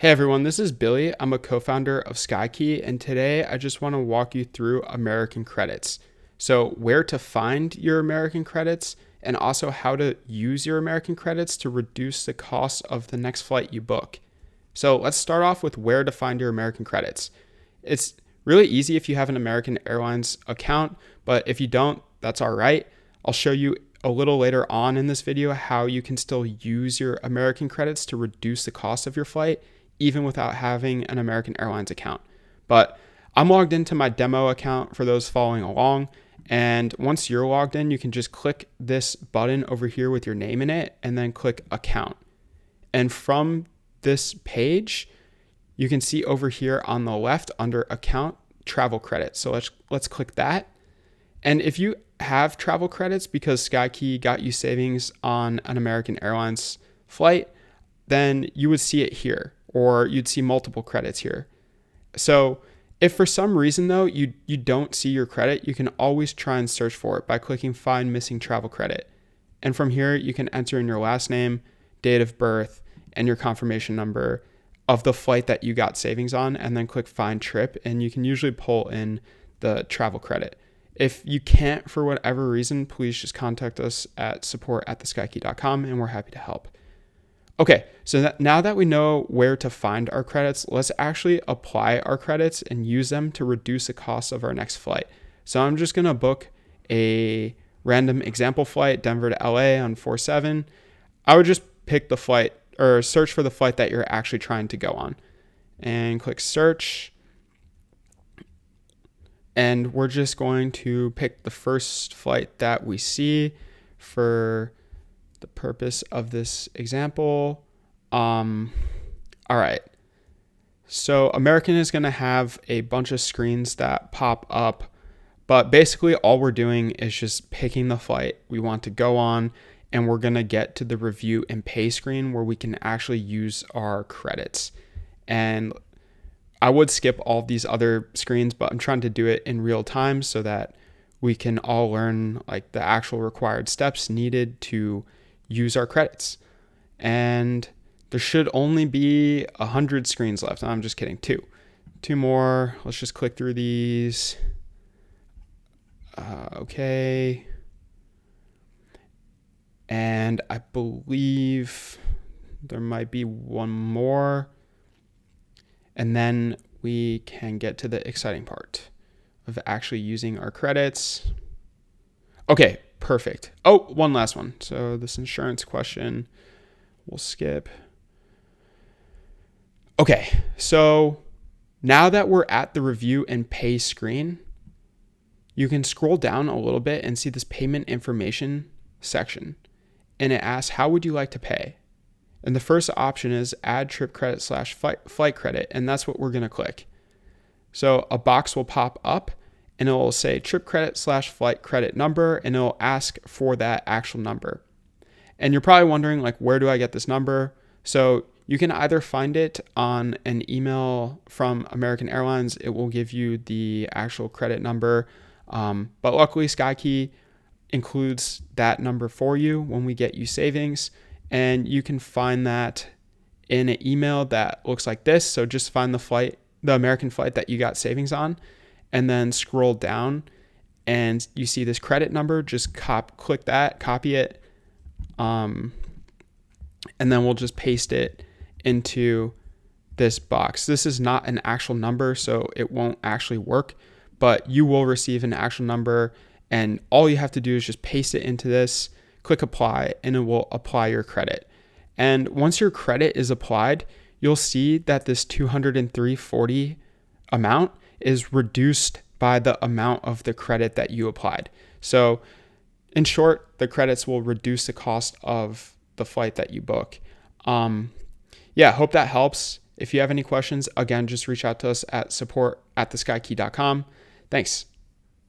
Hey everyone, this is Billy. I'm a co-founder of SkyKey, and today I just want to walk you through American credits. So where to find your American credits and also how to use your American credits to reduce the cost of the next flight you book. So let's start off with where to find your American credits. It's really easy if you have an American Airlines account, but if you don't, that's all right. I'll show you a little later on in this video how you can still use your American credits to reduce the cost of your flight even without having an American Airlines account. But I'm logged into my demo account for those following along. And once you're logged in, you can just click this button over here with your name in it and then click account. And from this page, you can see over here on the left under account travel credits. So let's click that. And if you have travel credits because SkyKey got you savings on an American Airlines flight, then you would see it here, or you'd see multiple credits here. So if for some reason though you don't see your credit, you can always try and search for it by clicking find missing travel credit. And from here you can enter in your last name, date of birth, and your confirmation number of the flight that you got savings on, and then click find trip, and you can usually pull in the travel credit. If you can't for whatever reason, please just contact us at support@theskykey.com and we're happy to help. Okay, so now that we know where to find our credits, let's actually apply our credits and use them to reduce the cost of our next flight. So I'm just gonna book a random example flight, Denver to LA on 4/7. I would just pick the flight or search for the flight that you're actually trying to go on and click search. And we're just going to pick the first flight that we see for the purpose of this example. All right. So American is going to have a bunch of screens that pop up, but basically all we're doing is just picking the flight we want to go on, and we're going to get to the review and pay screen where we can actually use our credits. And I would skip all of these other screens, but I'm trying to do it in real time so that we can all learn like the actual required steps needed to use our credits. And there should only be 100 screens left. I'm just kidding. Two more. Let's just click through these. Okay. And I believe there might be one more. And then we can get to the exciting part of actually using our credits. Okay, perfect. Oh, one last one. So this insurance question, we'll skip. Okay, so now that we're at the review and pay screen, you can scroll down a little bit and see this payment information section. And it asks, how would you like to pay? And the first option is add trip credit / flight credit. And that's what we're going to click. So a box will pop up and it will say trip credit / flight credit number, and it'll ask for that actual number. And you're probably wondering, like, where do I get this number? So you can either find it on an email from American Airlines. It will give you the actual credit number. But luckily, SkyKey includes that number for you when we get you savings. And you can find that in an email that looks like this. So just find the American flight that you got savings on, and then scroll down and you see this credit number. Just click that, copy it, and then we'll just paste it into this box. This is not an actual number, so it won't actually work, but you will receive an actual number, and all you have to do is just paste it into this, click apply, and it will apply your credit. And once your credit is applied, you'll see that this $203.40 amount is reduced by the amount of the credit that you applied. So in short, the credits will reduce the cost of the flight that you book. Hope that helps. If you have any questions, again, just reach out to us at support@theskykey.com. Thanks.